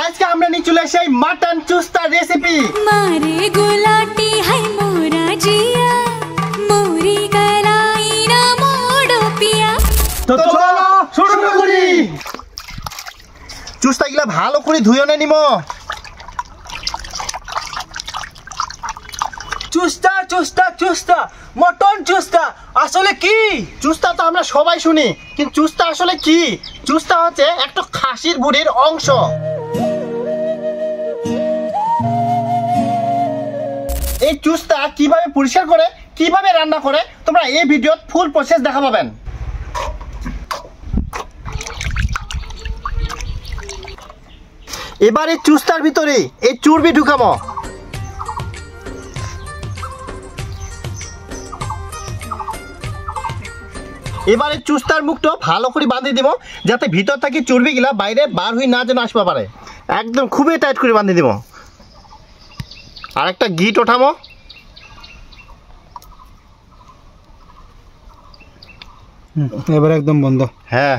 আজকে আমরা নিয়ে চলে আসি মাটন চুস্তা রেসিপি। মারে গোলাটি হাই মোরা জিয়া মোরি গলাই না মোড়ো পিয়া। তো চলো শুরু করি। চুস্তা গুলা ভালো করে ধুয়ে নিব। চুস্তা চুস্তা চুস্তা মটন চুস্তা আসলে কি? চুস্তা তো আমরা সবাই শুনি, কিন্তু চুস্তা আসলে কি? চুস্তা হচ্ছে একটা খাসির বুড়ির অংশ। এই চুস্তা কিভাবে পরিষ্কার করে, কিভাবে রান্না করে, তোমরা এই ভিডিওত ফুল প্রসেস দেখা পাবেন। এবার এই চুস্তার ভিতরে এই চর্বি ঢুকাবো। এবারে চুস্তার মুখটা ভালো করে বাঁধিয়ে দিব, যাতে ভিতর থেকে চর্বিগুলা বাইরে বার হয়ে না যেন আসতে পারে। একদম খুবই টাইট করে বাঁধিয়ে দিব। আর একটা গিট ওঠামো। এবার একদম বন্ধ। হ্যাঁ,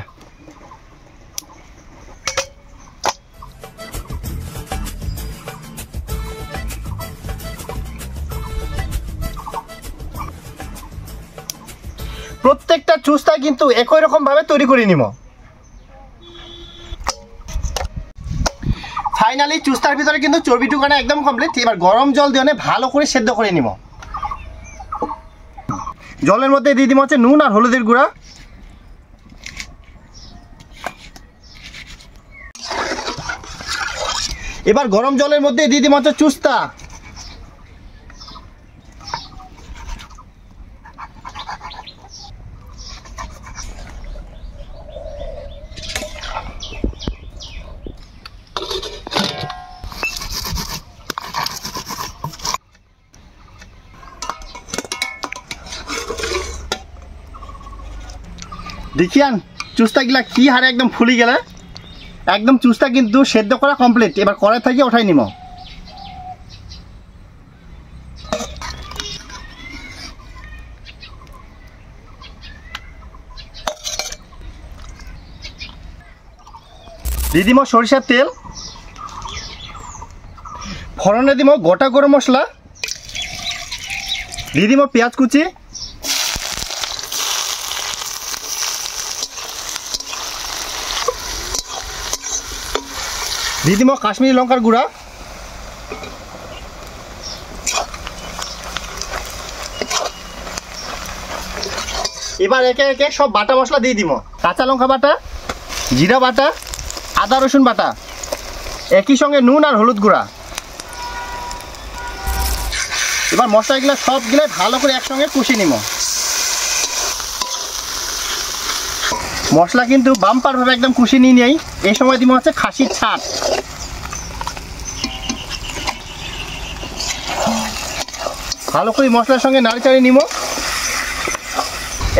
প্রত্যেকটা চুস্তা কিন্তু একই রকম ভাবে তৈরি করে নিব। ফাইনালি চুস্তার ভিতরে কিন্তু চর্বি ঢুকানো একদম কমপ্লিট। এবার গরম জল দিয়ে ভালো করে সেদ্ধ করে নিব। জলের মধ্যে দিয়ে দিব হচ্ছে নুন আর হলুদের গুঁড়া। এবার গরম জলের মধ্যে দিয়ে দিব হচ্ছে চুস্তা। দেখিয়ান চুস্তা গিলা কি হারে একদম ফুলি গেলে। একদম চুস্তা কিন্তু সেদ্ধ করা কমপ্লিট। এবার কড়াই থেকে ওঠাই নিব। দিয়ে দিব সরিষার তেল। ফোড়নে দিব গোটা গরম মশলা। দিয়ে দিব পেঁয়াজ কুচি। দিয়ে দিব কাশ্মীরি লঙ্কার গুঁড়া। এবার একে একে সব বাটা মশলা দিয়ে দিব। কাঁচা লঙ্কা বাটা, জিরা বাটা, আদা রসুন বাটা, একই সঙ্গে নুন আর হলুদ গুঁড়া। এবার মশলাগুলো সবগুলো ভালো করে একসঙ্গে কষিয়ে নিব। মশলা কিন্তু বাম্পার ভাবে একদম কষিয়ে নিয়ে নেই। এই সময় দিব হচ্ছে খাসির ছাট। ভালো করে মশলার সঙ্গে নাড়িচাড়ি নিব।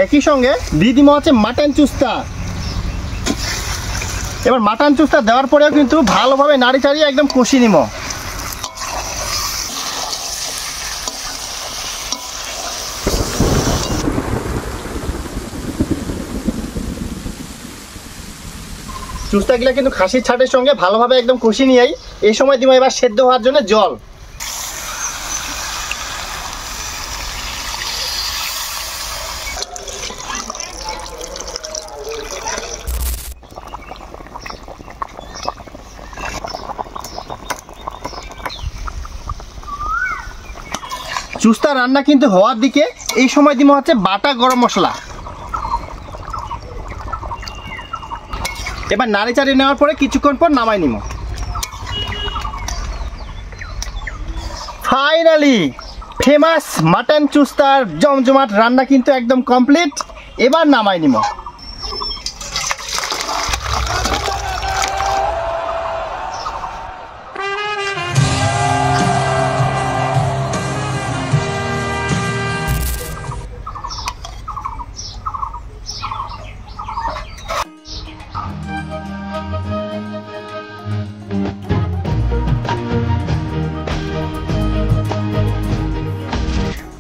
একই সঙ্গে দিয়ে দিব হচ্ছে মাটন চুস্তা। এবার মাটন চুস্তা দেওয়ার পরেও কিন্তু ভালোভাবে নাড়িচাড়ি একদম কষিয়ে নিব। চুস্তাগুলা কিন্তু খাসির ছাটের সঙ্গে ভালোভাবে একদম কষিয়ে নিয়েই এই সময় দিব এবার সেদ্ধ হওয়ার জন্য জল। চুস্তা রান্না কিন্তু হওয়ার দিকে এই সময় দিব হচ্ছে বাটা গরম মশলা। এবার নাড়ি চাড়িয়ে নেওয়ার পরে কিছুক্ষণ পর নামাই নিব। ফাইনালি ফেমাস মাটন চুস্তার জমজমাট রান্না কিন্তু একদম কমপ্লিট। এবার নামাই নিব।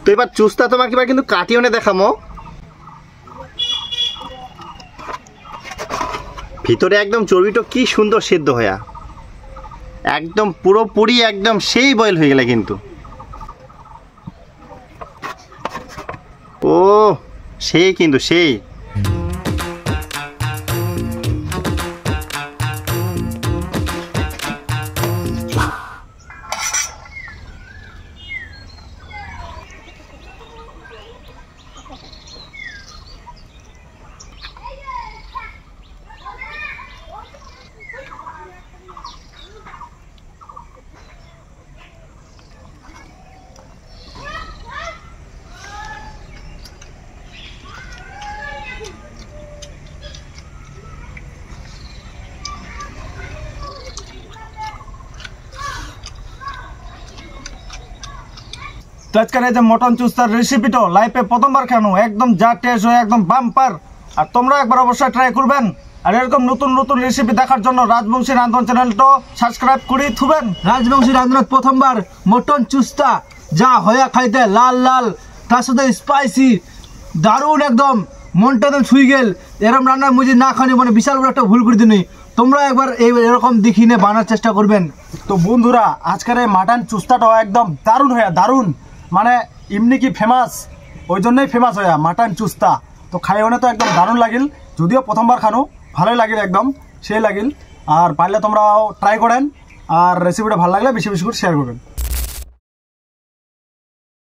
তো এবার চুস্তা তোমাকে এবার কিন্তু কাটিয়ে দেখামো। ভিতরে একদম চর্বিটা কি সুন্দর সেদ্ধ হয়া। একদম পুরোপুরি একদম সেই বয়েল হয়ে গেলে কিন্তু। ও সেই কিন্তু সেই। তো আজকের এই যে মটন চুস্তার রেসিপিটা লাইফে প্রথমবার খানো, একদম যা টেস্ট হয় একদম বাম্পার। আর তোমরা একবার অবশ্যই ট্রাই করবেন। আর এরকম নতুন নতুন রেসিপি দেখার জন্য রাজবংশী রান্ধন চ্যানেলটা সাবস্ক্রাইব করে থুবেন। রাজবংশী রান্ধনত প্রথমবার মটন চুস্তা যা হয়া খাইতে লাল লাল, তার সাথে স্পাইসি, দারুণ একদম মনটা একদম ছুঁই গেল। এরকম রান্না মুজি না খানি মানে বিশাল বড় একটা ভুল করে দিনি। তোমরা একবার এরকম দেখি নে বানার চেষ্টা করবেন। তো বন্ধুরা আজকের এই মাটন চুস্তাটাও একদম দারুণ হয়ে দারুণ, মানে এমনি কি ফেমাস, ওই জন্যই ফেমাস হয়ে মাটন চুস্তা। তো খাই হনে তো একদম দারুণ লাগিল, যদিও প্রথমবার খানো ভালোই লাগিল, একদম সেই লাগিল। আর পারলে তোমরাও ট্রাই করেন, আর রেসিপিটা ভালো লাগলে বেশি বেশি করে শেয়ার করবেন।